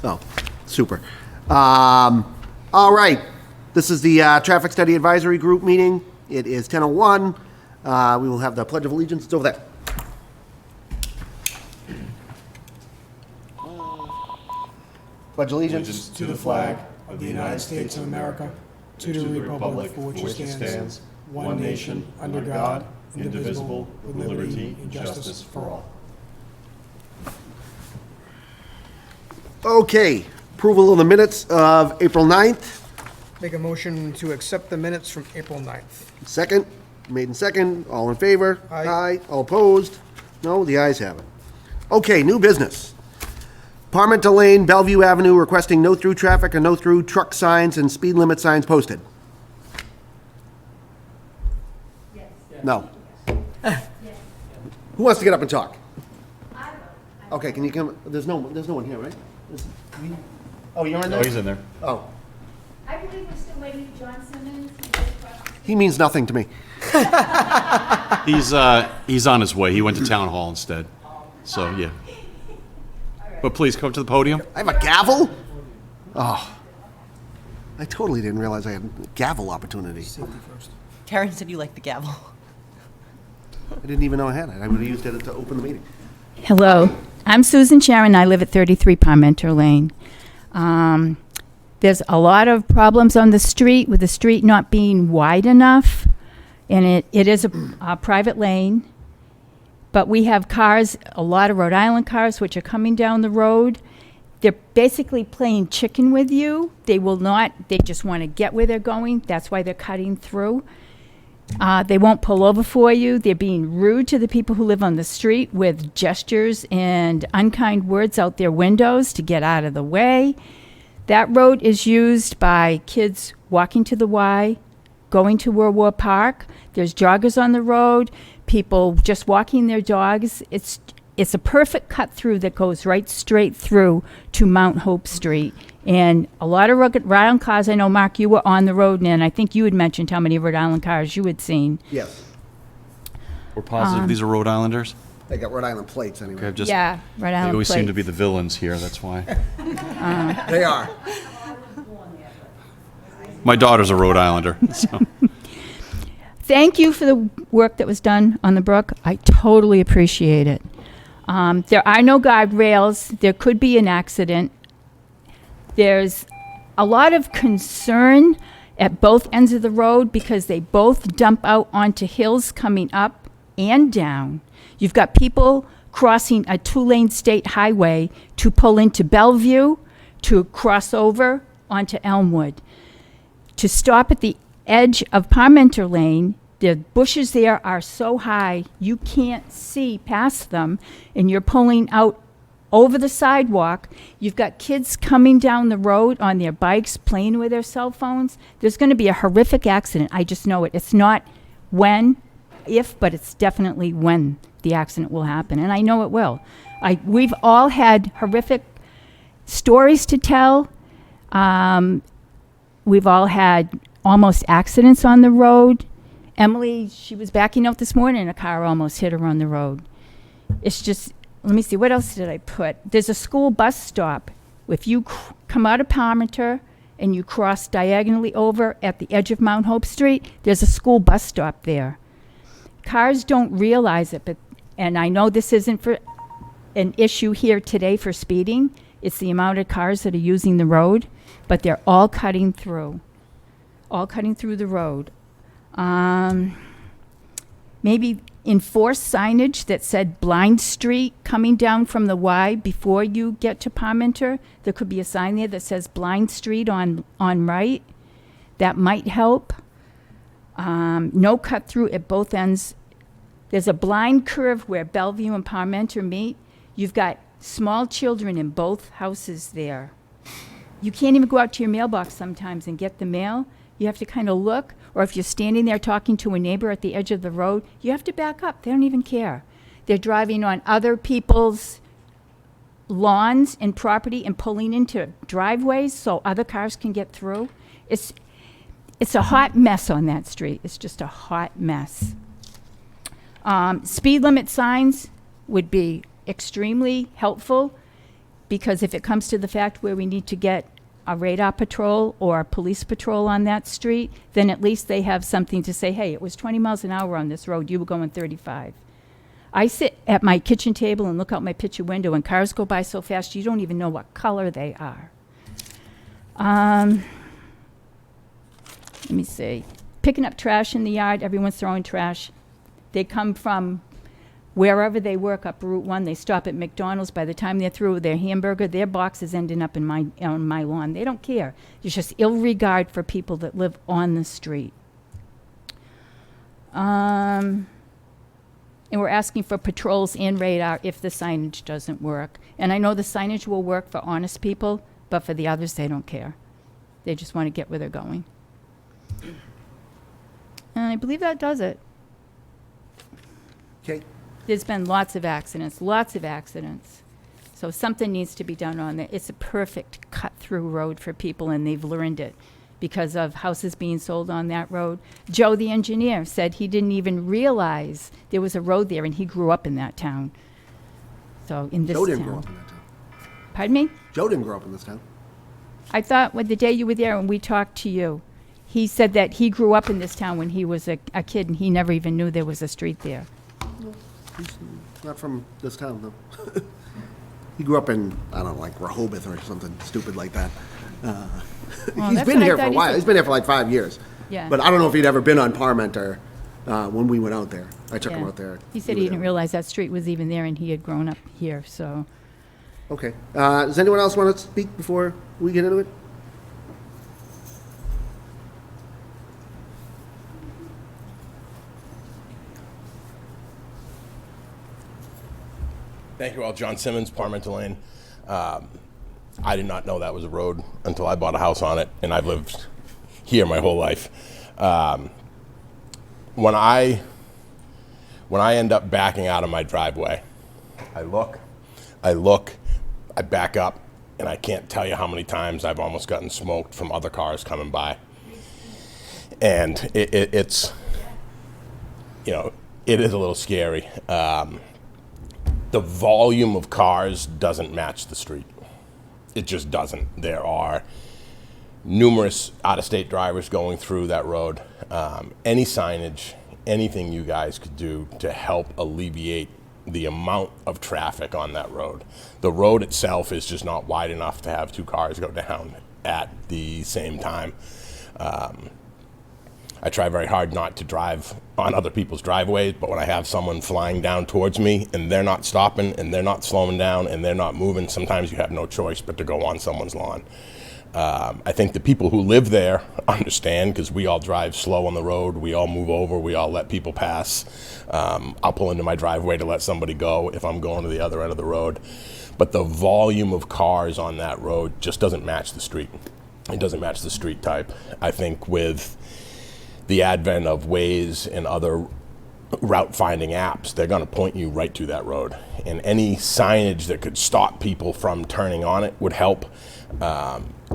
Oh, super. All right. This is the Traffic Study Advisory Group meeting. It is 10:01. We will have the Pledge of Allegiance. It's over there. Pledge allegiance To the flag of the United States of America, to the republic for which it stands, one nation, under God, indivisible, with liberty and justice for all. Okay. Approval of the minutes of April 9th. Make a motion to accept the minutes from April 9th. Second. Made in second. All in favor? Aye. All opposed? No, the ayes have it. Okay, new business. Parmenter Lane, Bellevue Avenue, requesting no-through traffic and no-through truck signs and speed limit signs posted. Yes. No. Yes. Who wants to get up and talk? I will. Okay, can you come? There's no one here, right? Oh, you're in there? Oh, he's in there. Oh, I believe we're still waiting for John Simmons. He just crossed the- he means nothing to me. He's on his way. He went to town hall instead. So, yeah. But please come to the podium. I have a gavel? Oh. I totally didn't realize I had a gavel opportunity. Karen said you like the gavel. I didn't even know I had it. I would have used it to open the meeting. Hello, I'm Susan Sharon. I live at 33 Parmenter Lane. There's a lot of problems on the street with the street not being wide enough, and it is a private lane. But we have cars, a lot of Rhode Island cars, which are coming down the road. They're basically playing chicken with you. They just want to get where they're going. That's why they're cutting through. They won't pull over for you. They're being rude to the people who live on the street with gestures and unkind words out their windows to get out of the way. That road is used by kids walking to the Y, going to World War Park. There's joggers on the road, people just walking their dogs. It's a perfect cut through that goes right straight through to Mount Hope Street. And a lot of Rhode Island cars, I know, Mark, you were on the road, and I think you had mentioned how many Rhode Island cars you had seen. Yes. We're positive these are Rhode Islanders. They got Rhode Island plates anyway. Okay, just, Yeah, Rhode they Island always seem to be plates. the villains here, that's why. They are. My daughter's a Rhode Islander, so. Thank you for the work that was done on the brook. I totally appreciate it. There are no guardrails. There could be an accident. There's a lot of concern at both ends of the road because they both dump out onto hills coming up and down. You've got people crossing a two-lane state highway to pull into Bellevue, to cross over onto Elmwood. To stop at the edge of Parmenter Lane, the bushes there are so high you can't see past them, and you're pulling out over the sidewalk. You've got kids coming down the road on their bikes, playing with their cell phones. There's going to be a horrific accident. I just know it. It's not if, but it's definitely when the accident will happen, and I know it will. We've all had horrific stories to tell. We've all had almost accidents on the road. Emily, she was backing out this morning and a car almost hit her on the road. It's just, let me see, what else did I put? There's a school bus stop. If you come out of Parmenter and you cross diagonally over at the edge of Mount Hope Street, there's a school bus stop there. Cars don't realize it, and I know this isn't for an issue here today for speeding. It's the amount of cars that are using the road, but they're all cutting through the road. Maybe enforce signage that said Blind Street coming down from the Y before you get to Parmenter. There could be a sign there that says Blind Street on right. That might help. No cut through at both ends. There's a blind curve where Bellevue and Parmenter meet. You've got small children in both houses there. You can't even go out to your mailbox sometimes and get the mail. You have to kind of look, or if you're standing there talking to a neighbor at the edge of the road, you have to back up. They don't even care. They're driving on other people's lawns and property and pulling into driveways so other cars can get through. It's a hot mess on that street. It's just a hot mess. Speed limit signs would be extremely helpful, because if it comes to the fact where we need to get a radar patrol or a police patrol on that street, then at least they have something to say, hey, it was 20 miles an hour on this road, you were going 35. I sit at my kitchen table and look out my picture window, and cars go by so fast you don't even know what color they are. Let me see. Picking up trash in the yard, everyone's throwing trash. They come from wherever they work up Route 1, they stop at McDonald's. By the time they're through with their hamburger, their box is ending up on my lawn. They don't care. There's just ill regard for people that live on the street. And we're asking for patrols and radar if the signage doesn't work. And I know the signage will work for honest people, but for the others, they don't care. They just want to get where they're going. And I believe that does it. Okay. There's been lots of accidents. So something needs to be done on it. It's a perfect cut-through road for people, and they've learned it because of houses being sold on that road. Joe, the engineer, said he didn't even realize there was a road there, and he grew up in that town. So in this Joe town. didn't grow up in that town. Pardon me? Joe didn't grow up in this town. I thought the day you were there and we talked to you, he said that he grew up in this town when he was a kid, and he never even knew there was a street there. He's not from this town, though. He grew up in, I don't know, like Rehoboth or something stupid like that. Well, He's that's been what I here for a thought he while. said. He's been here for like 5 years. Yeah. But I don't know if he'd ever been on Parmenter when we went out there. I took him Yeah. out there. He said was he didn't there. realize that street was even there, and he had grown up here, so. Okay. Does anyone else want to speak before we get into it? Thank you all. John Simmons, Parmenter Lane. I did not know that was a road until I bought a house on it, and I've lived here my whole life. When I end up backing out of my driveway, I look, I back up, and I can't tell you how many times I've almost gotten smoked from other cars coming by. And it's, it is a little scary. The volume of cars doesn't match the street. It just doesn't. There are numerous out-of-state drivers going through that road. Any signage, anything you guys could do to help alleviate the amount of traffic on that road. The road itself is just not wide enough to have two cars go down at the same time. I try very hard not to drive on other people's driveways, but when I have someone flying down towards me and they're not stopping and they're not slowing down and they're not moving, sometimes you have no choice but to go on someone's lawn. I think the people who live there understand, because we all drive slow on the road, we all move over, we all let people pass. I'll pull into my driveway to let somebody go if I'm going to the other end of the road. But the volume of cars on that road just doesn't match the street. It doesn't match the street type. I think with the advent of Waze and other route finding apps, they're going to point you right to that road. And any signage that could stop people from turning on it would help.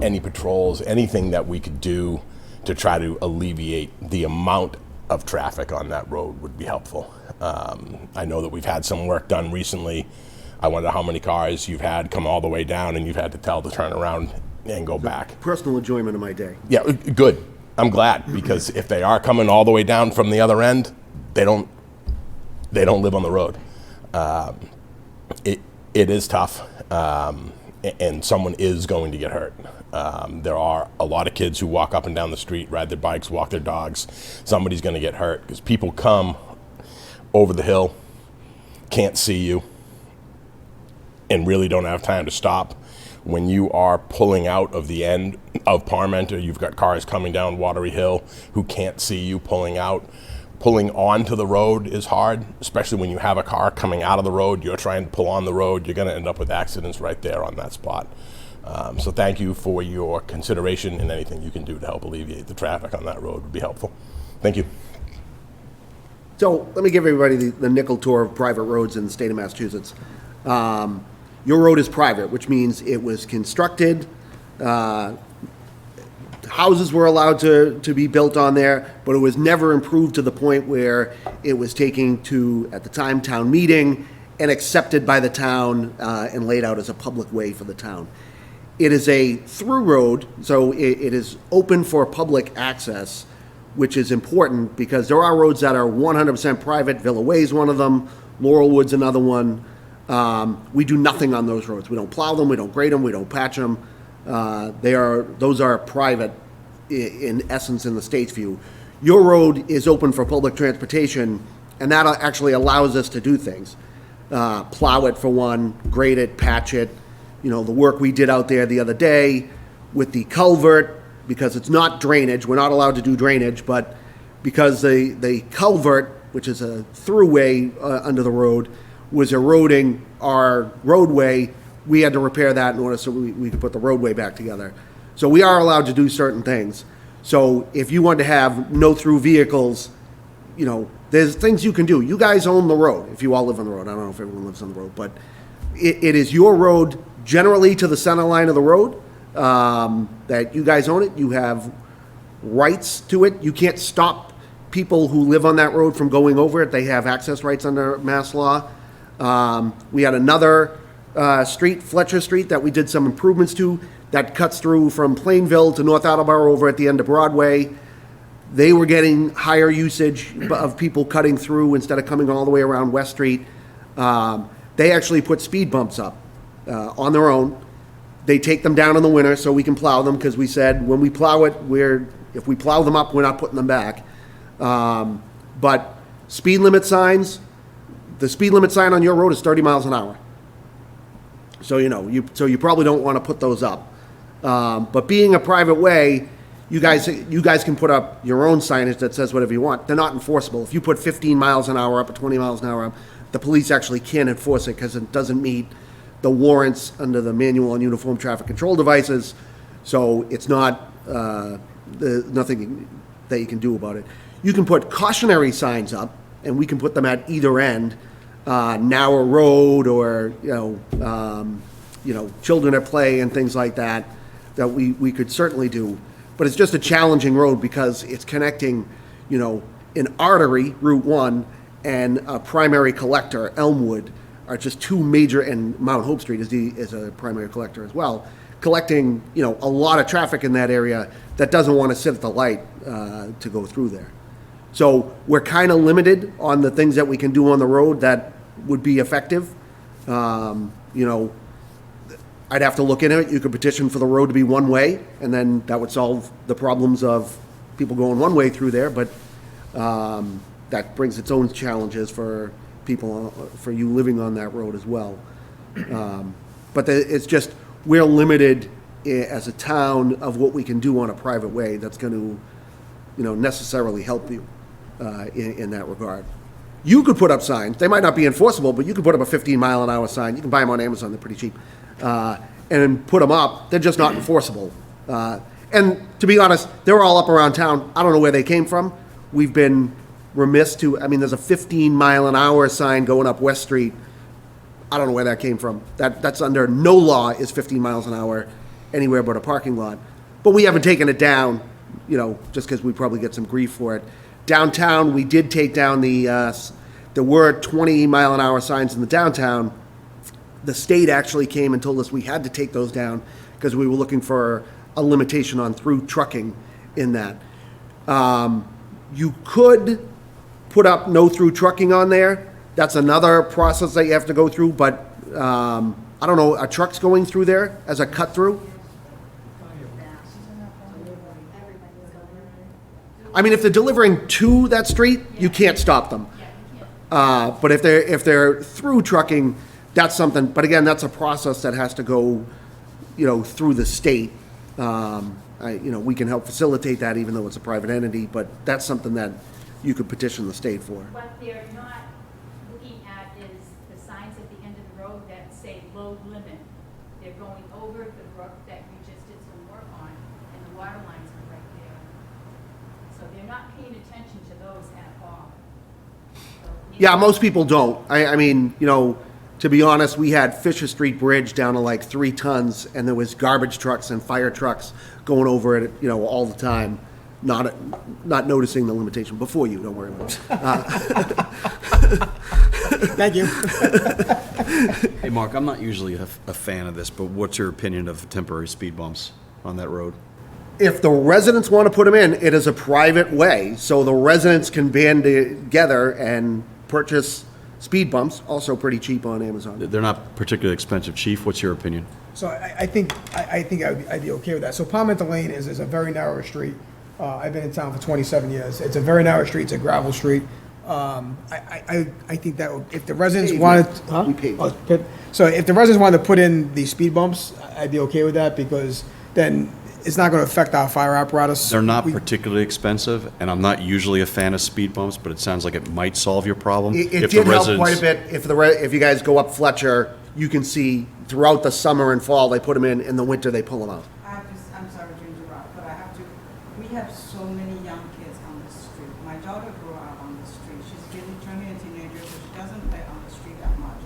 Any patrols, anything that we could do to try to alleviate the amount of traffic on that road would be helpful. I know that we've had some work done recently. I wonder how many cars you've had come all the way down and you've had to tell to turn around and go back. Personal enjoyment of my day. Yeah, good. I'm glad, because if they are coming all the way down from the other end, they don't live on the road. It is tough, and someone is going to get hurt. There are a lot of kids who walk up and down the street, ride their bikes, walk their dogs. Somebody's going to get hurt because people come over the hill, can't see you, and really don't have time to stop. When you are pulling out of the end of Parmenter, you've got cars coming down Watery Hill who can't see you pulling out. Pulling onto the road is hard, especially when you have a car coming out of the road. You're trying to pull on the road. You're going to end up with accidents right there on that spot. So thank you for your consideration, and anything you can do to help alleviate the traffic on that road would be helpful. Thank you. So let me give everybody the nickel tour of private roads in the state of Massachusetts. Your road is private, which means it was constructed, houses were allowed to be built on there, but it was never improved to the point where it was taking to, at the time, town meeting and accepted by the town and laid out as a public way for the town. It is a through road, so it is open for public access, which is important because there are roads that are 100% private. Villa Way is one of them. Laurelwood's another one. We do nothing on those roads. We don't plow them. We don't grade them. We don't patch them. Those are private in essence in the state's view. Your road is open for public transportation, and that actually allows us to do things. Plow it for one, grade it, patch it. You know, the work we did out there the other day with the culvert, because it's not drainage, we're not allowed to do drainage, but because the culvert, which is a throughway under the road, was eroding our roadway, we had to repair that in order so we could put the roadway back together. So we are allowed to do certain things. So if you want to have no-through vehicles, you know, there's things you can do. You guys own the road, if you all live on the road. I don't know if everyone lives on the road, but it is your road generally to the center line of the road, that you guys own it. You have rights to it. You can't stop people who live on that road from going over it. They have access rights under mass law. We had another street, Fletcher Street, that we did some improvements to that cuts through from Plainville to North Attleboro over at the end of Broadway. They were getting higher usage of people cutting through instead of coming all the way around West Street. They actually put speed bumps up on their own. They take them down in the winter so we can plow them, because we said when we plow it, if we plow them up, we're not putting them back. But speed limit signs, the speed limit sign on your road is 30 miles an hour. So, you know, you probably don't want to put those up. But being a private way, you guys can put up your own signage that says whatever you want. They're not enforceable. If you put 15 miles an hour up or 20 miles an hour up, the police actually can't enforce it because it doesn't meet the warrants under the manual on uniform traffic control devices. So it's not nothing that you can do about it. You can put cautionary signs up, and we can put them at either end, narrow road, or children at play and things like that. That we could certainly do, but it's just a challenging road because it's connecting, an artery, Route 1, and a primary collector, Elmwood, are just two major, and Mount Hope Street is a primary collector as well, collecting, a lot of traffic in that area that doesn't want to sit at the light to go through there. So we're kind of limited on the things that we can do on the road that would be effective. I'd have to look into it. You could petition for the road to be one way, and then that would solve the problems of people going one way through there, but that brings its own challenges for people, for you living on that road as well. But it's just, we're limited as a town of what we can do on a private way that's going to, necessarily help you in that regard. You could put up signs. They might not be enforceable, but you could put up a 15-mile-an-hour sign. You can buy them on Amazon. They're pretty cheap. And put them up. They're just not enforceable. And to be honest, they're all up around town. I don't know where they came from. We've been remiss to, there's a 15-mile-an-hour sign going up West Street. I don't know where that came from. That's under no law is 15 miles an hour anywhere but a parking lot. But we haven't taken it down, just because we probably get some grief for it. Downtown, we did take down there were 20-mile-an-hour signs in the downtown. The state actually came and told us we had to take those down because we were looking for a limitation on through trucking in that. You could put up no through trucking on there. That's another process that you have to go through, but I don't know, are trucks going through there as a cut through? If they're delivering to that street, you can't stop them. But if they're through trucking, that's something. But again, that's a process that has to go, through the state. We can help facilitate that, even though it's a private entity. But that's something that you could petition the state for. What they're not looking at is the signs at the end of the road that say load limit. They're going over the brook that we just did some work on, and the water lines are right there. So they're not paying attention to those at all. So Yeah, most people don't. To be honest, we had Fisher Street Bridge down to like 3 tons, and there was garbage trucks and fire trucks going over it, all the time, not noticing the limitation before you. Don't worry about it. Thank you. Hey, Mark, I'm not usually a fan of this, but what's your opinion of temporary speed bumps on that road? If the residents want to put them in, it is a private way, so the residents can band together and purchase speed bumps, also pretty cheap on Amazon. They're not particularly expensive. Chief, what's your opinion? So I think I'd be okay with that. So Palmetto Lane is a very narrow street. I've been in town for 27 years. It's a very narrow street. It's a gravel street. I think that if the residents wanted, huh? We paved. Oh, good. So if the residents wanted to put in the speed bumps, I'd be okay with that because then it's not going to affect our fire apparatus. They're not particularly expensive, and I'm not usually a fan of speed bumps, but it sounds like it might solve your problem. It if did the help residents- quite a bit. If you guys go up Fletcher, you can see throughout the summer and fall, they put them in the winter, they pull them out. I'm sorry to interrupt, but I have to, we have so many young kids on the street. My daughter grew up on the street. She's turning a teenager, so she doesn't play on the street that much.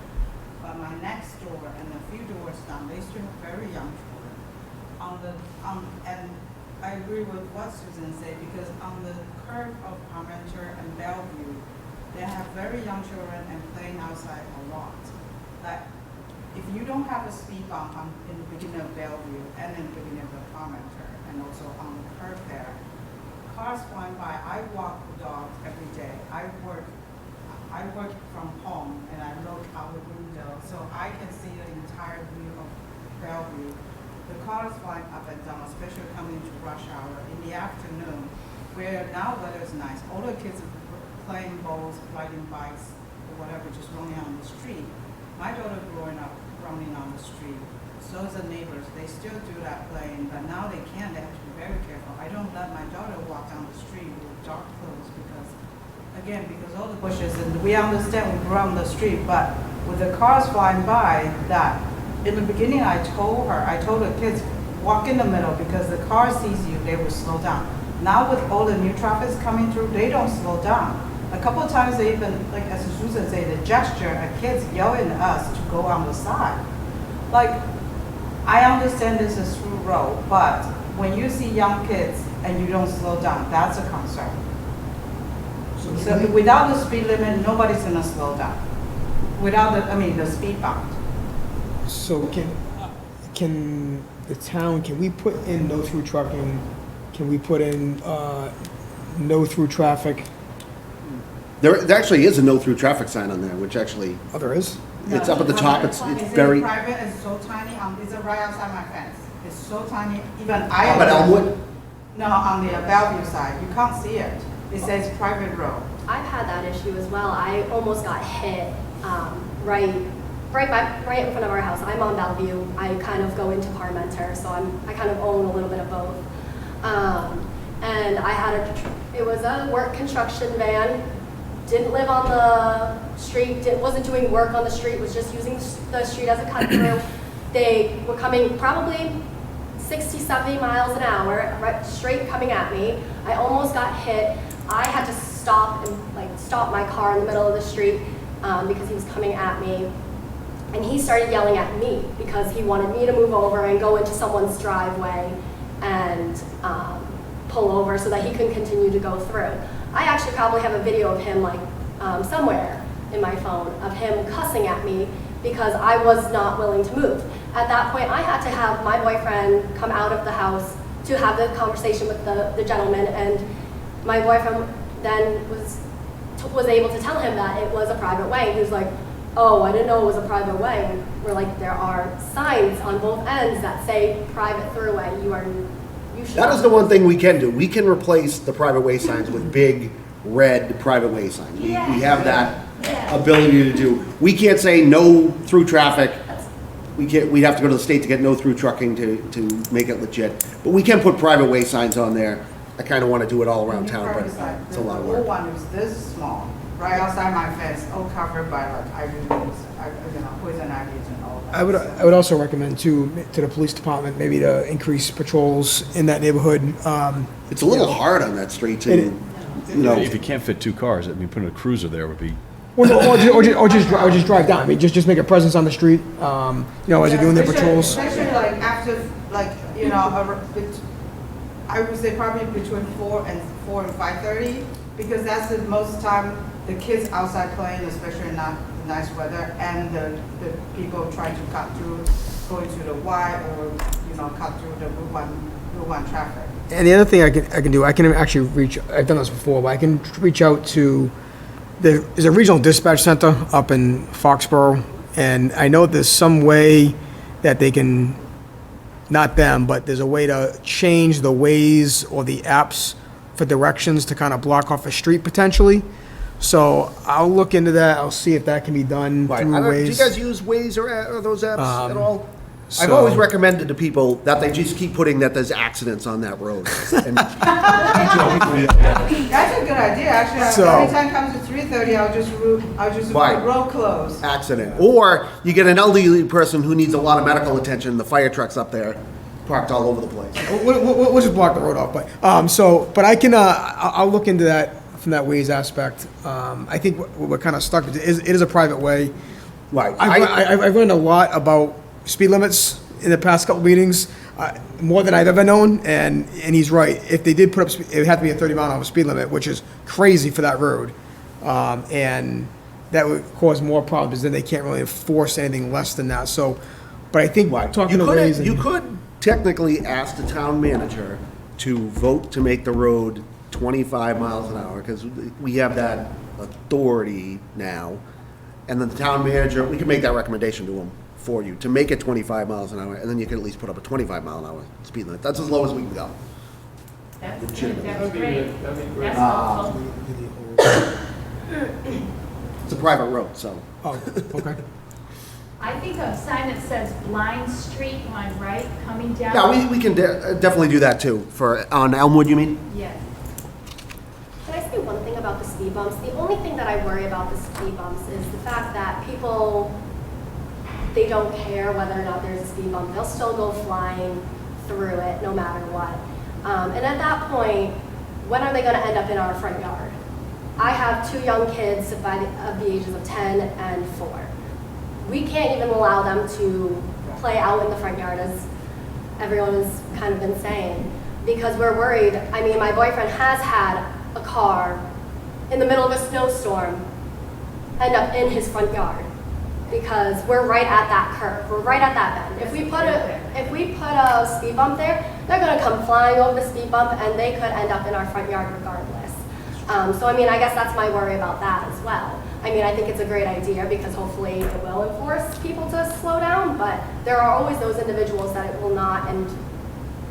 But my next door and a few doors down, they still have very young children. And I agree with what Susan said, because on the curve of Parmenter and Bellevue, they have very young children and playing outside a lot. Like, if you don't have a speed bump in the beginning of Bellevue and in the beginning of Parmenter, and also on the curve there, cars flying by. I walk the dog every day. I work from home, and I look out the window, so I can see the entire view of Bellevue. The cars flying up and down, especially coming to rush hour in the afternoon, where now weather is nice. All the kids are playing balls, riding bikes, or whatever, just running on the street. My daughter growing up running on the street, so is the neighbors. They still do that playing, but now they can't. They have to be very careful. I don't let my daughter walk down the street with dark clothes because all the bushes, and we understand we grew up on the street, but with the cars flying by, that in the beginning I told the kids, walk in the middle because the car sees you, they will slow down. Now with all the new traffic coming through, they don't slow down. A couple of times they even, like as Susan said, the gesture, a kid's yelling at us to go on the side. Like, I understand this is through road, but when you see young kids and you don't slow down, that's a concern. So without the speed limit, nobody's gonna slow down. Without the speed bump. So can the town, can we put in no through trucking? Can we put in no through traffic? There actually is a no-through traffic sign on there, which actually, Oh, there is? it's up at the top, it's Is very. it private? It's so tiny. It's right outside my fence. It's so tiny. Even Up at Elmwood? No, on the Bellevue side, you can't see it. It says private road. I've had that issue as well. I almost got hit right in front of our house. I'm on Bellevue. I kind of go into Parmenter, so I kind of own a little bit of both. And I had it was a work construction van. Didn't live on the street. Wasn't doing work on the street. Was just using the street as a cut through. They were coming probably 60, 70 miles an hour, right straight coming at me. I almost got hit. I had to stop my car in the middle of the street because he was coming at me. And he started yelling at me because he wanted me to move over and go into someone's driveway and pull over so that he can continue to go through. I actually probably have a video of him somewhere in my phone of him cussing at me because I was not willing to move. At that point, I had to have my boyfriend come out of the house to have the conversation with the gentleman, and my boyfriend then was able to tell him that it was a private way. He was like, oh, I didn't know it was a private way. And we're like, there are signs on both ends that say private throughway. You should. That is the one thing we can do. We can replace the private way signs with big red private way signs. We have that ability to do. We can't say no through traffic. We'd have to go to the state to get no through trucking to make it legit. But we can put private way signs on there. I kind of want to do it all around town, but it's a lot of The work. old one is this small, right outside my fence, all covered by poison ivies and all that. I would also recommend to the police department maybe to increase patrols in that neighborhood. It's a little hard on that street too. If you can't fit two cars, I mean, putting a cruiser there would be. Or just drive down. I mean, just make a presence on the street. As they're doing their patrols. Especially after I would say probably between 4 and 5:30, because that's the most time the kids outside playing, especially not nice weather, and the people trying to cut through, going to the Y or, cut through the Route 1 traffic. And the other thing I can do, I can actually I've done this before, but I can reach out to, there's a regional dispatch center up in Foxborough, and I know there's some way that they can, not them, but there's a way to change the Waze or the apps for directions to kind of block off a street potentially. So I'll look into that. I'll see if that can be done Right. through I don't- Waze. Do you guys use Waze or those apps at all? I've so- always recommended to people that they just keep putting that there's accidents on that road. And That's a good idea, actually. So- Every time it comes to 3:30, I'll just Right. put road closed. accident. Or you get an elderly person who needs a lot of medical attention, the fire truck's up there, parked all over the place. We'll just block the road off, but, but I can, I'll look into that from that Waze aspect. I think we're kind of stuck, it is a private way. Right. I've learned a lot about speed limits in the past couple meetings, more than I've ever known, and he's right. If they did put up, it would have to be a 30-mile-an-hour speed limit, which is crazy for that road. And that would cause more problems, then they can't really enforce anything less than that, so, but I think talking to Waze and. You could technically ask the town manager to vote to make the road 25 miles an hour, because we have that authority now. And then the town manager, we can make that recommendation to him for you, to make it 25 miles an hour, and then you can at least put up a 25 mile an hour speed limit. That's as low as we can go. That's great. That's helpful. It's a private road, so. Oh, okay. I think a sign that says Blind Street on right, coming down. Yeah, we can definitely do that too, on Elmwood, you mean? Yes. Can I say one thing about the speed bumps? The only thing that I worry about the speed bumps is the fact that people, they don't care whether or not there's a speed bump. They'll still go flying through it no matter what. And at that point, when are they going to end up in our front yard? I have 2 young kids of the ages of 10 and 4. We can't even allow them to play out in the front yard, as everyone has kind of been saying, because we're worried. I mean, my boyfriend has had a car in the middle of a snowstorm end up in his front yard because we're right at that curve. We're right at that bend. If we put a speed bump there, they're going to come flying over the speed bump and they could end up in our front yard regardless. So I mean, I guess that's my worry about that as well. I mean, I think it's a great idea because hopefully it will enforce people to slow down, but there are always those individuals that it will not, and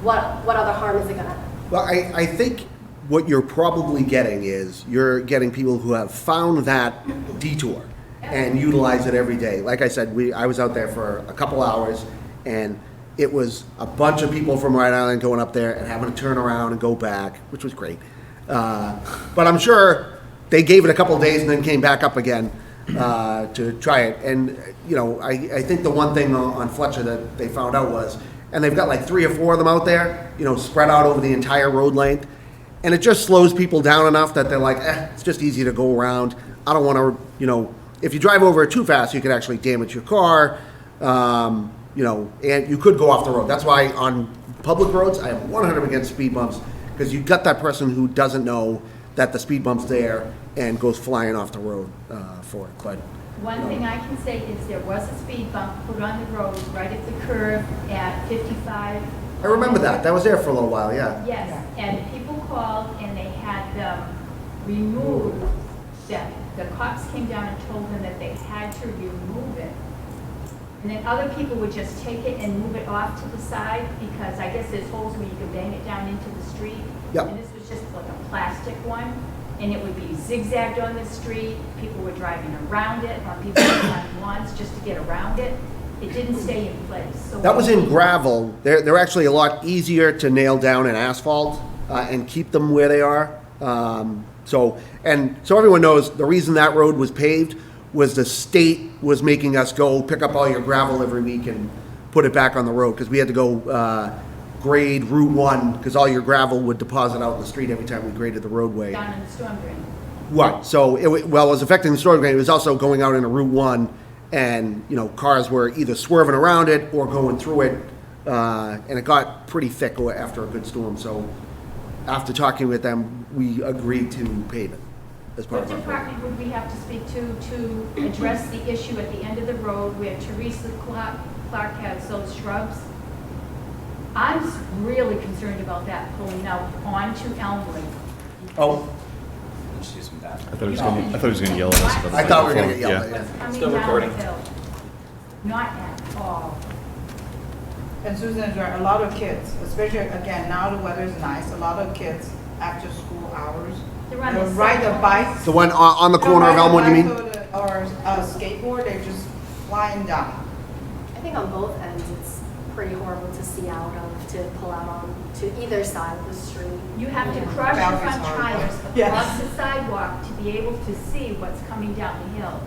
what other harm is it going to? Well, I think what you're probably getting is you're getting people who have found that detour and utilize it every day. Like I said, I was out there for a couple hours, and it was a bunch of people from Rhode Island going up there and having to turn around and go back, which was great. But I'm sure they gave it a couple of days and then came back up again to try it. And, I think the one thing on Fletcher that they found out was, and they've got like 3 or 4 of them out there, spread out over the entire road length. And it just slows people down enough that they're like, it's just easy to go around. I don't want to, if you drive over it too fast, you could actually damage your car, and you could go off the road. That's why on public roads, I am 100% against speed bumps, because you've got that person who doesn't know that the speed bump's there and goes flying off the road for it. But One thing I can say is there was a speed bump put on the road right at the curve at 55. I remember that. That was there for a little while, yeah. Yes, and people called and they had them removed. The cops came down and told them that they had to remove it. And then other people would just take it and move it off to the side because I guess there's holes where you can bang it down into the street. Yep. And this was just like a plastic one. And it would be zigzagged on the street. People were driving around it, or people were on lawns just to get around it. It didn't stay in place. So That was in gravel. They're actually a lot easier to nail down in asphalt and keep them where they are. So everyone knows the reason that road was paved was the state was making us go pick up all your gravel every week and put it back on the road, because we had to go grade Route 1, because all your gravel would deposit out in the street every time we graded the roadway. down in the storm drain. Right, so it was affecting the storm drain. It was also going out into Route 1, and, cars were either swerving around it or going through it, and it got pretty thick after a good storm. So after talking with them, we agreed to pave it. as part What of our program. department would we have to speak to address the issue at the end of the road where Teresa Clark has those shrubs? I'm really concerned about that pulling out onto Elmwood. Oh, I thought he was gonna yell at us. I thought we were gonna get yelled Yeah. at, yeah. What's coming Still down recording. the hill. Not at all. And Susan is right, a lot of kids, especially again, now the weather is nice, a lot of kids after school hours. They're on their they'll ride their cell bikes. The one on the corner of Elmwood, you mean? Or a skateboard, they're just flying down. I think on both ends, it's pretty horrible to see out of, to pull out on to either side of the street. You have to crush your Boundaries front are- tires Yes. across the sidewalk to be able to see what's coming down the hill.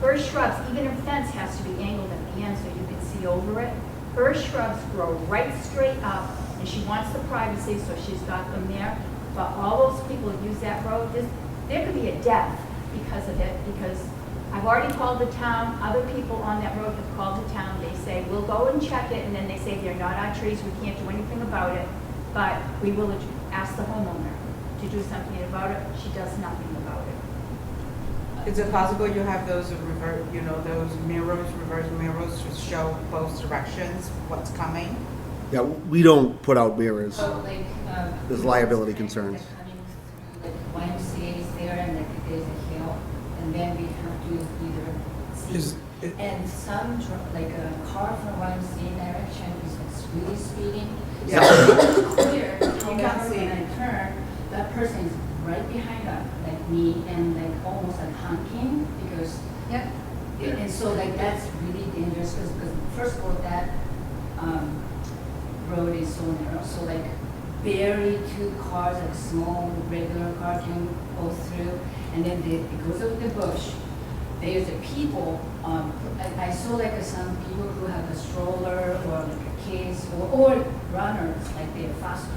Her shrubs, even her fence has to be angled at the end so you can see over it. Her shrubs grow right straight up, and she wants the privacy, so she's got them there. But all those people who use that road, there could be a death because of it, because I've already called the town, other people on that road have called the town, they say, we'll go and check it, and then they say, they're not our trees, we can't do anything about it, but we will ask the homeowner to do something about it. She does nothing about it. Is it possible you have those reverse, those reverse mirrors to show both directions, what's coming? Yeah, we don't put out mirrors. So like, There's liability concerns. Like coming through, like YMCA is there and like there's a hill, and then we have to either Is see. it- And some, like a car from YMCA direction is like really speeding. Yeah. So it's clear, can't however, see. when I turn, that person is right behind like me and like almost like honking because. Yep. And so like that's really dangerous because first of all, that road is so narrow, so like barely two cars, like small regular car can go through, and then because of the bush, there's the people, I saw like some people who have a stroller or like a kids or runners, like they're faster.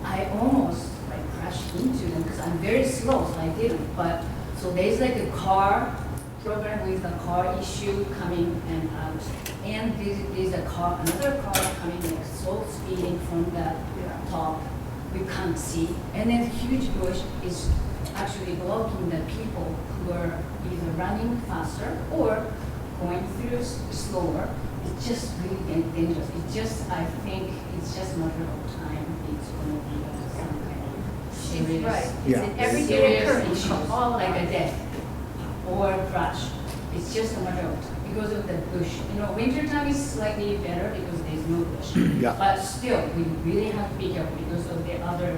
I almost like crashed into them because I'm very slow, so I didn't, but, so there's like a car program with a car issue coming and out. And there's another car coming like so speeding from the top, we can't see. And then huge bush is actually blocking the people who are either running faster or going through slower. It's just really dangerous. It's just, I think it's just a matter of time. It's going to be some kind of She's serious. right. It's Yeah. an everyday Serious occurrence issue, for all of like a us. death or a crash. It's just a matter of time because of the bush. Winter time is slightly better because there's no bush. Yeah. But still, we really have to be careful because of the other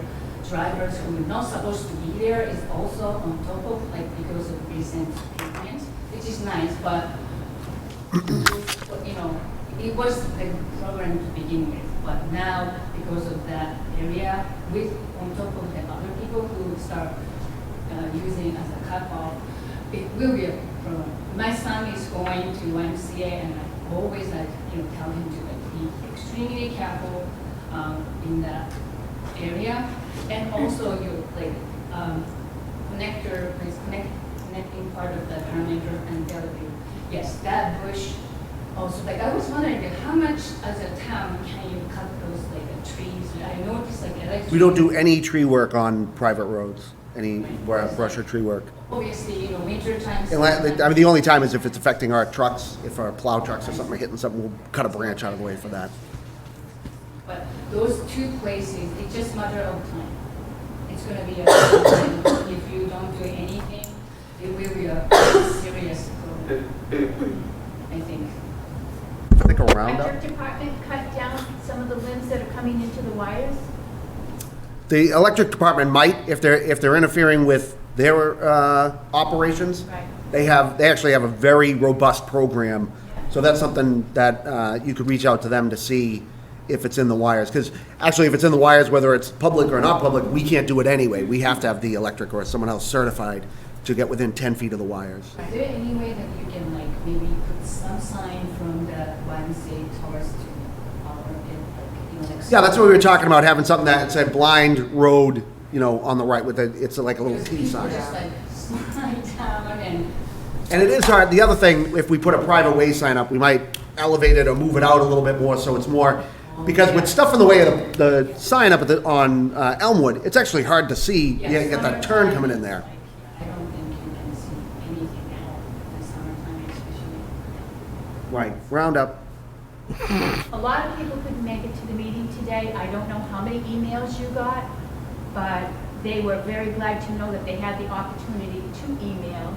drivers who are not supposed to be there is also on top of, like, because of recent pavement, which is nice, but, it was the program to begin with, but now, because of that area, on top of the other people who start using as a cutoff, it will be a problem. My son is going to YMCA, and I always tell him to be extremely careful in that area, and also connecting part of the parameter and Bellevue. Yes, that bush. Also, I was wondering, how much as a town can you cut those trees? I noticed electric. We don't do any tree work on private roads, any brush or tree work. Obviously, winter times. The only time is if it's affecting our trucks, if our plow trucks or something are hitting something, we'll cut a branch out of the way for that. But those two places, it's just a matter of time. It's going to be a, if you don't do anything, it will be a serious problem, I think. I think a roundup. Electric department cut down some of the limbs that are coming into the wires? The electric department might, if they're interfering with their operations. Right. They actually have a very robust program. So that's something that you could reach out to them to see if it's in the wires. Because actually, if it's in the wires, whether it's public or not public, we can't do it anyway. We have to have the electric or someone else certified to get within 10 feet of the wires. Is there any way that you can maybe put some sign from the YMCA towards to our, Yeah, that's what we were talking about, having something that said blind road, on the right with it's like a little T sign. Just slide down and. And it is hard. The other thing, if we put a private way sign up, we might elevate it or move it out a little bit more so it's more, because with stuff in the way of the sign up on Elmwood, it's actually hard to see. You get that turn coming in there. I Right, round up. A lot of people couldn't make it to the meeting today. I don't know how many emails you got, but they were very glad to know that they had the opportunity to email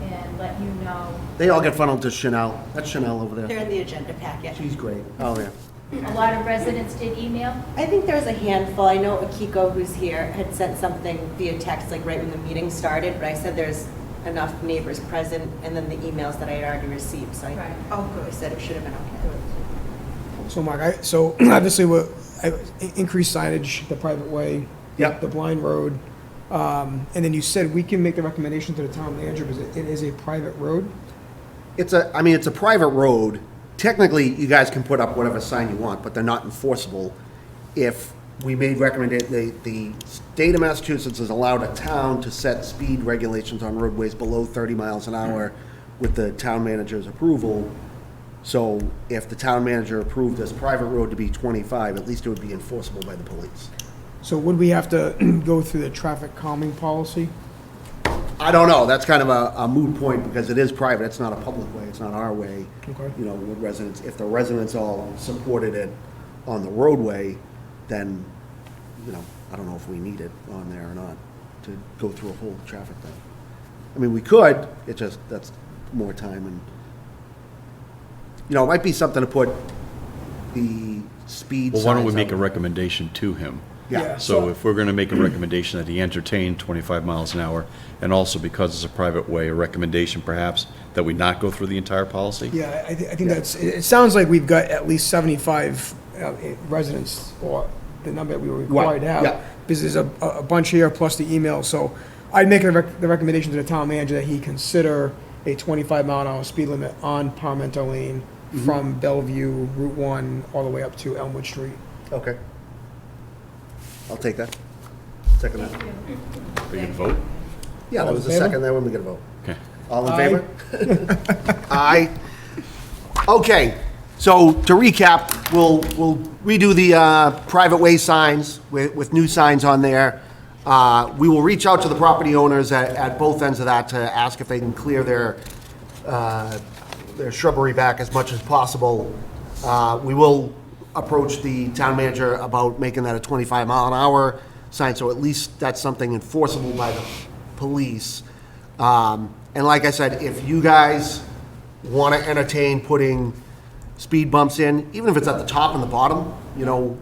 and let you know. They all get funneled to Chanel. That's Chanel over They're there. in the agenda packet. She's great. Oh, yeah. A lot of residents did email. I think there was a handful. I know Akiko, who's here, had sent something via text, like right when the meeting started, but I said there's enough neighbors present, and then the emails that I had already received, so Right. I said it should have been okay. So Mark, so obviously increased signage, the private way. Yep. The blind road. And then you said we can make the recommendation to the town manager because it is a private road. It's a private road. Technically, you guys can put up whatever sign you want, but they're not enforceable. If we made the state of Massachusetts has allowed a town to set speed regulations on roadways below 30 miles an hour with the town manager's approval. So if the town manager approved this private road to be 25, at least it would be enforceable by the police. So would we have to go through the traffic calming policy? I don't know, that's kind of a moot point because it is private, it's not a public way, it's not our way. Okay. You know, with residents, if the residents all supported it on the roadway, then, you know, I don't know if we need it on there or not to go through a whole traffic thing. I mean, we could, that's more time and, you know, it might be something to put the speed Well, why don't we signs make a out. recommendation to him? Yeah. So if we're going to make a recommendation that he entertain 25 miles an hour, and also because it's a private way, a recommendation perhaps that we not go through the entire policy? Yeah, I think it sounds like we've got at least 75 residents, or the number that we were required to have. yeah. Because there's a bunch here, plus the email, so I'd make the recommendation to the town manager that he consider a 25 mile an hour speed limit on Parmento Lane from Bellevue, Route 1, all the way up to Elmwood Street. Okay. I'll take that. Second that. Are you going to vote? Yeah, there was a All in favor? second there when we get a vote. Okay. All in Aye. favor? Aye. Okay, so to recap, we'll redo the private way signs with new signs on there. We will reach out to the property owners at both ends of that to ask if they can clear their shrubbery back as much as possible. We will approach the town manager about making that a 25 mile an hour sign, so at least that's something enforceable by the police. And like I said, if you guys want to entertain putting speed bumps in, even if it's at the top and the bottom, you know,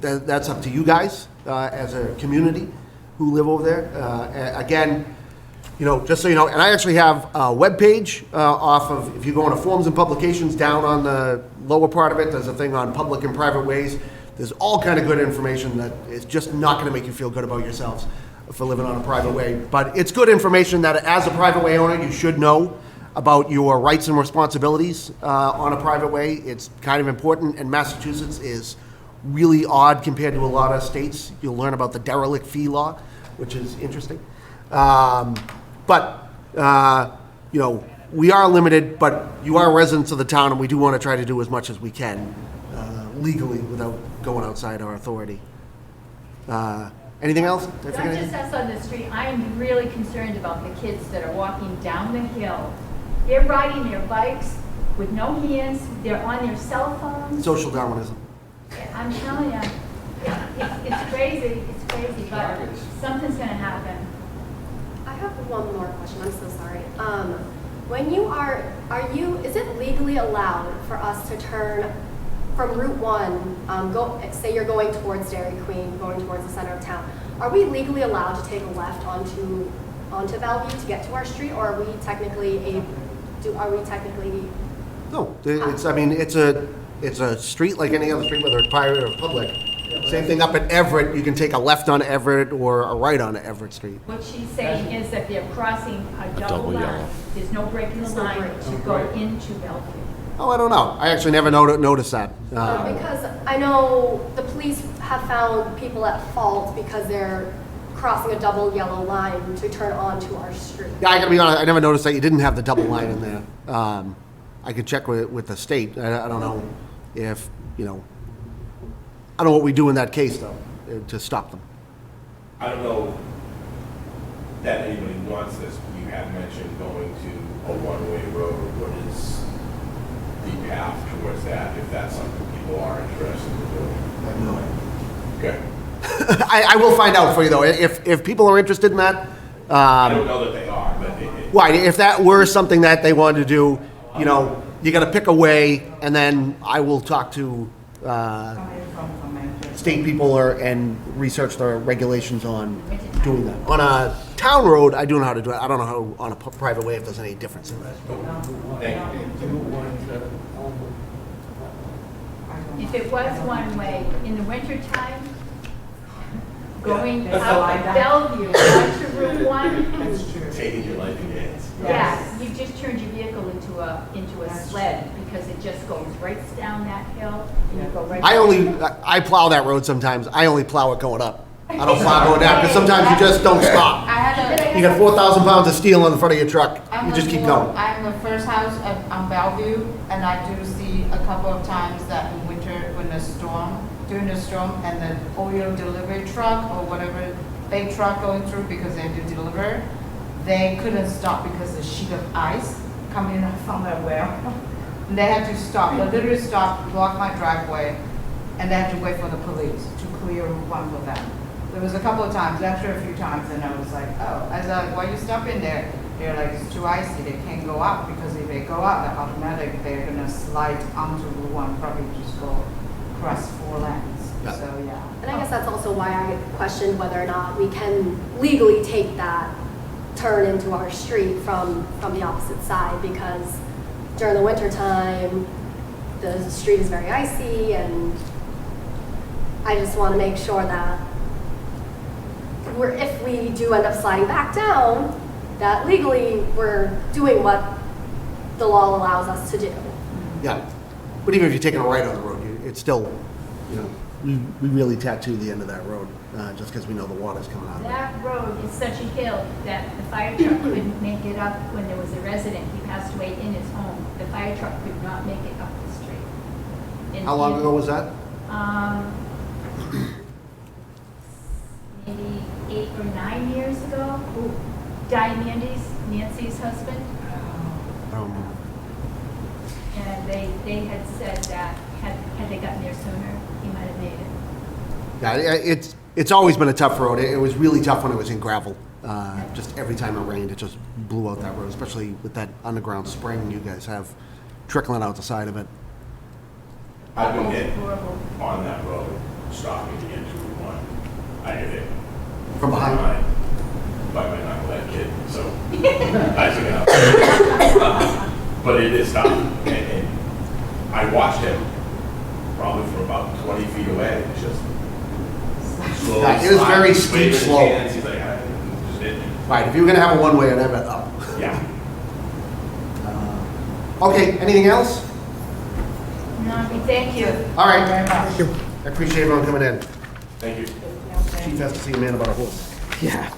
that's up to you guys as a community who live over there. Again, you know, just so you know, and I actually have a webpage off of, if you go into forms and publications, down on the lower part of it, there's a thing on public and private ways. There's all kind of good information that is just not going to make you feel good about yourselves for living on a private way. But it's good information that as a private way owner, you should know about your rights and responsibilities on a private way. It's kind of important, and Massachusetts is really odd compared to a lot of states. You'll learn about the derelict fee law, which is interesting. But you know, we are limited, but you are residents of the town, and we do want to try to do as much as we can legally without going outside our authority. Anything else? Did I Not forget just anything? us on the street, I am really concerned about the kids that are walking down the hill. They're riding their bikes with no hands, they're on their cell phones. Social Darwinism. I'm telling you, it's crazy, but something's gonna happen. I have one more question, I'm so sorry. When you is it legally allowed for us to turn from Route 1, say you're going towards Dairy Queen, going towards the center of town, are we legally allowed to take a left onto Bellevue to get to our street, or are we technically No, it's, I mean, it's a street like any other street, whether it's private or public. Same thing up at Everett, you can take a left on Everett or a right on Everett Street. What she's saying is that they're crossing a double double line. yellow. There's no breaking the There's no line break. to go into Bellevue. Oh, I don't know. I actually never noticed that. because I know the police have found people at fault because they're crossing a double yellow line to turn onto our street. Yeah, I gotta be honest, I never noticed that you didn't have the double line in there. I could check with the state. I don't know if, you know, I don't know what we do in that case, though, to stop them. I don't know that anybody wants this. You have mentioned going to a one-way road. What is the path towards that, if that's something people are interested in doing? I have no idea. Okay. I will find out for you though, if people are interested in that. I don't know that they are, but Right, if that were something that they wanted to do, you know, you gotta pick a way, and then I will talk to, state people and research the regulations on doing that. On a town road, I do know how to do it. I don't know how, on a private way, if there's any difference in that. If it was one way, in the wintertime, going out of Bellevue onto Route 1, taking your life in your hands. yeah, you just turned your vehicle into a sled because it just goes right down that hill and you go right. I plow that road sometimes. I only plow it going up. I don't plow going down, because sometimes you just don't stop. I had You got 4,000 pounds of steel in the front of your truck. You just keep going. I'm the first house on Bellevue, and I do see a couple of times that in winter, when during the storm, and the oil delivery truck or whatever big truck going through because they do deliver, they couldn't stop because the sheet of ice coming in from their well. And they had to stop, they literally stopped, block my driveway, and they had to wait for the police to clear Route 1 for them. There was a couple of times, after a few times, and I was like, oh, I was like, why you stopping there? They're like, it's too icy, they can't go up, because if they go up, they're automatic, they're gonna slide onto Route 1, probably just go across 4 lanes. Yeah. So, yeah. And I guess that's also why I questioned whether or not we can legally take that turn into our street from the opposite side, because during the winter time, the street is very icy, and I just want to make sure that if we do end up sliding back down, that legally we're doing what the law allows us to do. Yeah. But even if you're taking a right on the road, it's still, you know, we really tattoo the end of that road, just because we know the water's coming out of it. That road is such a hill that the fire truck couldn't make it up when there was a resident. He passed away in his home. The fire truck could not make it up the street. And How long ago was that? Maybe 8 or 9 years ago. Diane Nancy's husband. And they had said that had they gotten there sooner, he might have made it. Yeah, it's always been a tough road. It was really tough when it was in gravel. Just every time it rained, it just blew out that road, especially with that underground spring you guys have trickling out the side of it. I've been hit on that road, stopping to get to Route 1. I hit it From behind? By my knucklehead kid, so I took it out. But it is tough, and I watched him probably from about 20 feet away, just slowly. Yeah, it was very sliding, steep waving his slope. hands. He's like, I just hit me. Right, if you were gonna have a one-way, I'd have it up. Yeah. Okay, anything else? No, we thank you. All right. Very much. I appreciate everyone coming in. Thank you. Chief has to see a man about a horse. Yeah.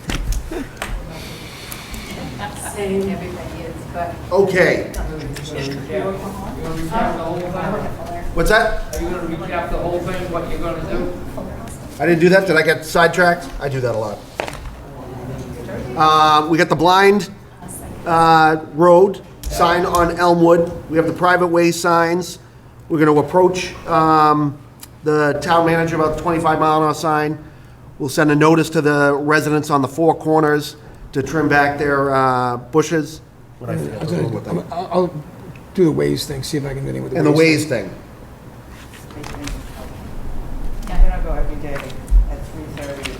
Saying everybody is, but. Okay, what's that? Are you gonna recap the whole thing, what you're gonna do? I didn't do that, did I get sidetracked? I do that a lot. We got the blind road sign on Elmwood. We have the private way signs. We're gonna approach the town manager about the 25-mile-an-hour sign. We'll send a notice to the residents on the 4 corners to trim back their bushes. What I forget, I'll do the Waze thing, see if I can do anything with the Waze. And the ways thing. I'm gonna go every day at 3:30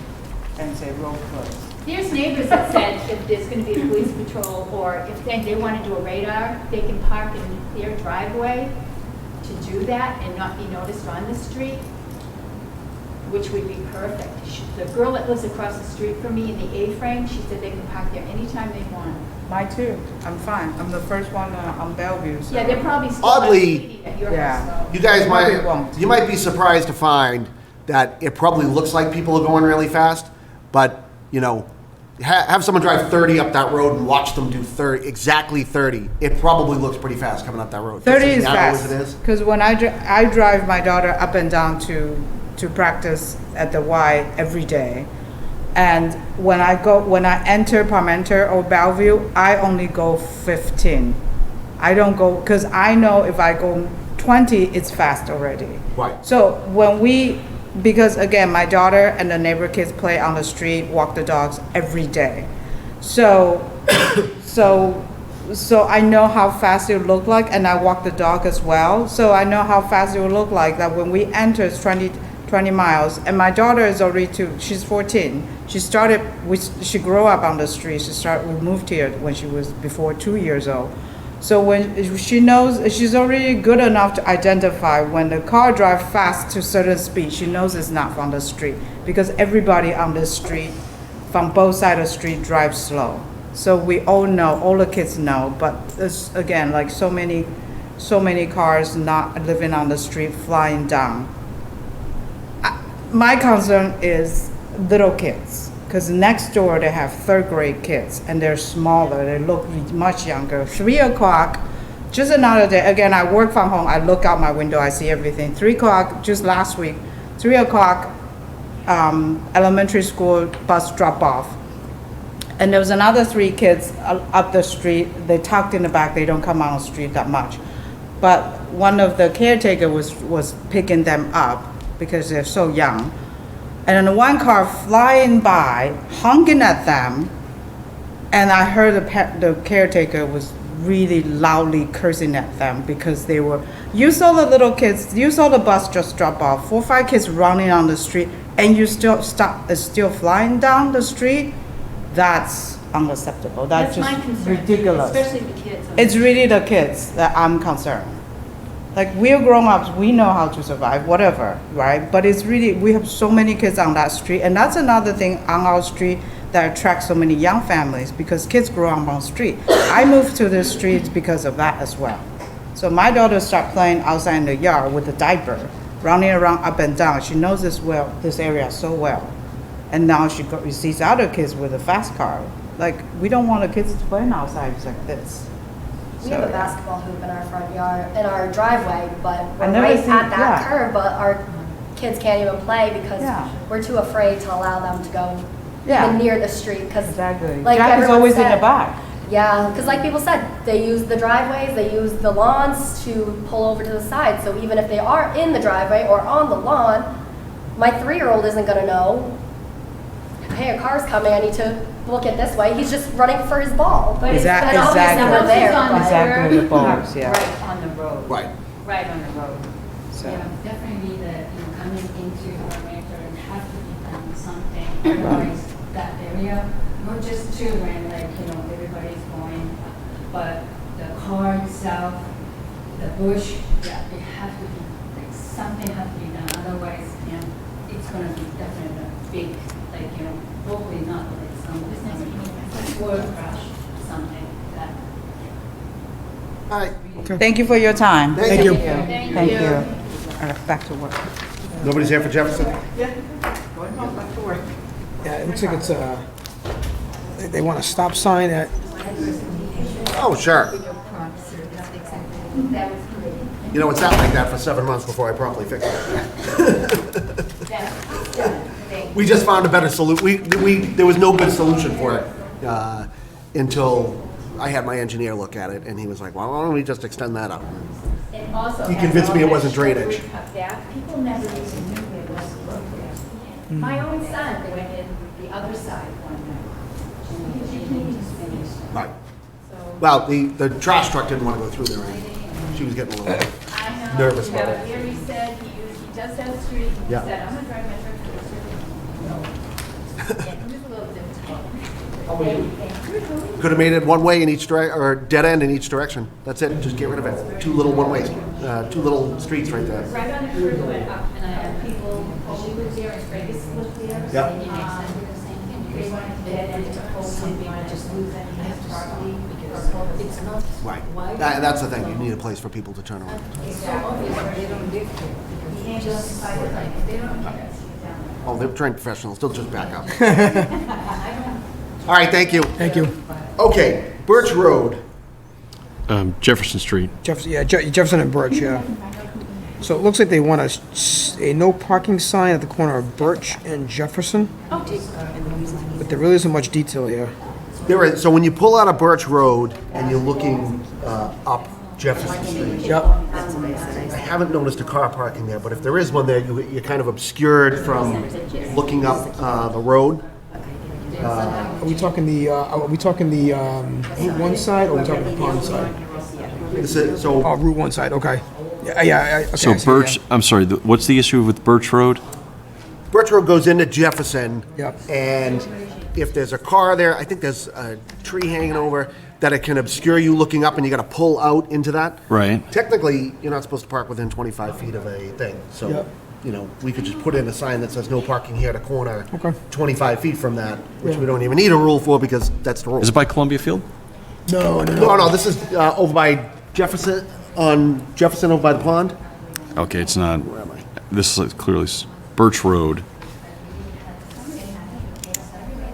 and say road closed. There's neighbors that said if there's gonna be a police patrol, or if they wanna do a radar, they can park in their driveway to do that and not be noticed on the street, which would be perfect. The girl that lives across the street from me in the A-frame, she said they can park there anytime they want. Mine too. I'm fine. I'm the first one on Bellevue, so. Yeah, they're probably still Oddly- speeding at your Yeah. house though. You guys Probably won't. you might be surprised to find that it probably looks like people are going really fast, but, you know, have someone drive 30 up that road and watch them do exactly 30. It probably looks pretty fast coming up that road. 30 Just is as narrow as fast, it is. because when I drive my daughter up and down to practice at the Y every day, And when I enter Parmenter or Bellevue, I only go 15. I don't go, because I know if I go 20, it's fast already. Right. So because again, my daughter and the neighbor kids play on the street, walk the dogs every day. So I know how fast it look like, and I walk the dog as well. So I know how fast it will look like that when we enter it's 20 miles. And my daughter is already she's 14. She grew up on the street. We moved here when she was before 2 years old. So when she knows, she's already good enough to identify when the car drives fast to certain speed, she knows it's not from the street, because everybody on the street, from both sides of the street, drives slow. So we all know, all the kids know, but it's, again, like so many cars not living on the street, flying down. My concern is little kids, because next door they have third grade kids, and they're smaller, they look much younger. 3 o'clock, just another day, again, I work from home, I look out my window, I see everything. 3 o'clock, just last week, 3 o'clock, elementary school bus drop off. And there was another 3 kids up the street, they tucked in the back, they don't come on the street that much. But one of the caretaker was picking them up because they're so young. And then one car flying by, honking at them, and I heard the caretaker was really loudly cursing at them because you saw the little kids, you saw the bus just drop off, 4 or 5 kids running on the street, and you still flying down the street. That's unacceptable. That's my just concern, ridiculous. especially the kids. It's really the kids that I'm concerned. Like, we're grown-ups, we know how to survive, whatever, right? But it's really, we have so many kids on that street, and that's another thing on our street that attracts so many young families, because kids grow up on the street. I moved to the streets because of that as well. So my daughter started playing outside in the yard with a diaper, running around up and down. She knows this area so well. And now she sees other kids with a fast car. Like, we don't want the kids to play outside like this. We have a basketball hoop in our front yard, in our driveway, but we're never right seen- at that yeah. curb, but our kids can't even play because Yeah. we're too afraid to allow them to go Yeah. even near the street. Cause Exactly. like Jack is everyone always in said- the back. Yeah, because like people said, they use the driveways, they use the lawns to pull over to the side. So even if they are in the driveway or on the lawn, my 3-year-old isn't gonna know, hey, a car's coming, I need to look it this way. He's just running for his ball. But it's Exactly. obviously Exactly. we're there. on the but- Exactly, the balls, yeah. Right on the road. Right. Right on the road. So, Yeah, definitely coming into Parmenter and have to be done something, otherwise that area, not just children, everybody's going, but the car itself, the bush, yeah, it have to be, something have to be done, otherwise, it's gonna be definitely a big, hopefully not or crash, something that. All right. thank you for your time. Thank you. Thank you. All right, back to work. Nobody's here for Jefferson? Yeah, it looks like it's, they want a stop sign at, Oh, sure. You know, it's not like that for 7 months before I properly fix it. We just found a better solution. There was no good solution for it until I had my engineer look at it, and he was like, well, why don't we just extend that up? And also, He convinced me it wasn't as long as drainage. we cut back, people never even knew there was a road there. My own son went in the other side one night. She came to finish. Right. So, Well, the trash truck didn't want to go through there. She was getting a little I know. nervous about Yeah, it. here he said, he does have a street, he Yeah. said, I'm gonna drive my truck to the street. No. Yeah, it was a little difficult. Could have made it one way in each direction, or dead end in each direction. That's it. Just get rid of it. 2 little one-ways, 2 little streets right there. Right on the curb it went up, and I had people, she lived there, and Vegas lived there. Yeah. They wanted to get into the whole thing, they wanted to just lose any of his property, because it's not. Right. That's the thing. You need a place for people to turn around. It's so obvious where they don't live there. You can't just decide, like, they don't care. Oh, they're trained professionals. They'll just back up. All right, thank you. thank you. Okay, Birch Road. Jefferson Street. Jefferson and Birch, yeah. So it looks like they want a no parking sign at the corner of Birch and Jefferson, but there really isn't much detail here. There is, so when you pull out of Birch Road and you're looking up Jefferson Street, Yep. I haven't noticed a car parking there, but if there is one there, you're kind of obscured from looking up the road. Are we talking the Route 1 side, or are we talking the pond side? This is, so Oh, Route 1 side, okay. Yeah, okay, So I see, Birch, yeah. I'm sorry, what's the issue with Birch Road? Birch Road goes into Jefferson. Yep. And if there's a car there, I think there's a tree hanging over, that it can obscure you looking up and you gotta pull out into that. Right. Technically, you're not supposed to park within 25 feet of a thing, so, Yep. you know, we could just put in a sign that says no parking here at a corner. Okay. 25 feet from that, which we don't even need a rule for because that's the rule. Is it by Columbia Field? No, No, this is over by Jefferson, over by the pond. Okay, it's not, Where am I? this is clearly Birch Road.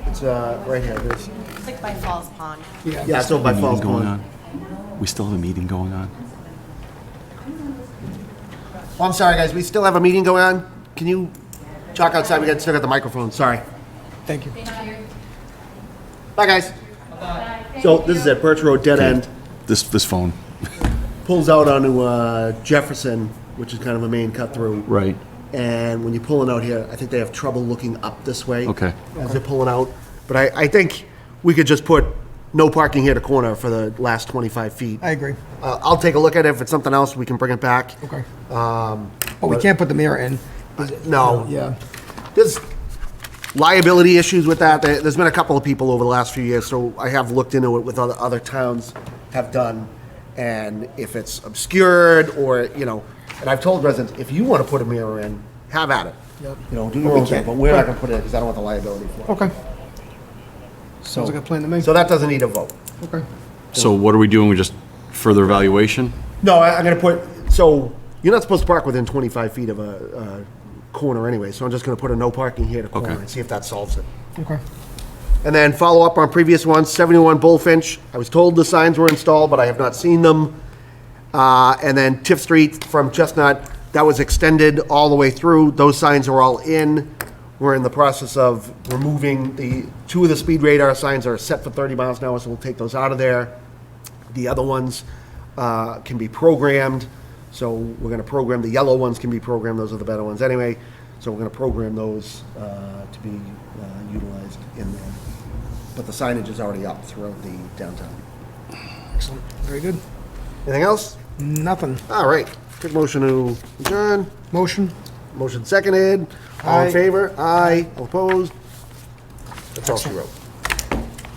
It's right here, there's, It's like by Falls Pond. yeah, it's over by Meeting Falls going Pond. on? We still have a meeting going on? Oh, I'm sorry, guys, we still have a meeting going on. Can you talk outside? Still got the microphone, sorry. Thank you. Bye, guys. So this is at Birch Road, dead end, This phone. pulls out onto Jefferson, which is kind of a main cut through. Right. And when you're pulling out here, I think they have trouble looking up this way. Okay. As they're pulling out. But I think we could just put no parking here at the corner for the last 25 feet. I agree. I'll take a look at it. If it's something else, we can bring it back. Okay. Oh, we can't put the mirror in. No. Yeah. There's liability issues with that. There's been a couple of people over the last few years, so I have looked into it with other towns have done. And if it's obscured or, you know, and I've told residents, if you want to put a mirror in, have at it. Yep. You know, do your own thing, but we're not going to put it in because I don't want the liability for it. Okay. Sounds like a plan to me. So that doesn't need a vote. Okay. So what are we doing? We just further evaluation? No, I'm going to put, so you're not supposed to park within 25 feet of a corner anyway, so I'm just going to put a no parking here at a corner Okay. and see if that solves it. Okay. And then follow up on previous ones, 71 Bullfinch. I was told the signs were installed, but I have not seen them. And then Tiff Street from Chestnut, that was extended all the way through. Those signs are all in. We're in the process of removing two of the speed radar signs are set for 30 miles an hour, so we'll take those out of there. The other ones can be programmed. So we're going to program, the yellow ones can be programmed. Those are the better ones anyway. So we're going to program those to be utilized in there. But the signage is already up throughout the downtown. Excellent. Very good. Anything else? Nothing. All right. Quick motion to adjourn. Motion? Motion seconded. All Aye. in favor? Aye. All opposed? That's all she wrote.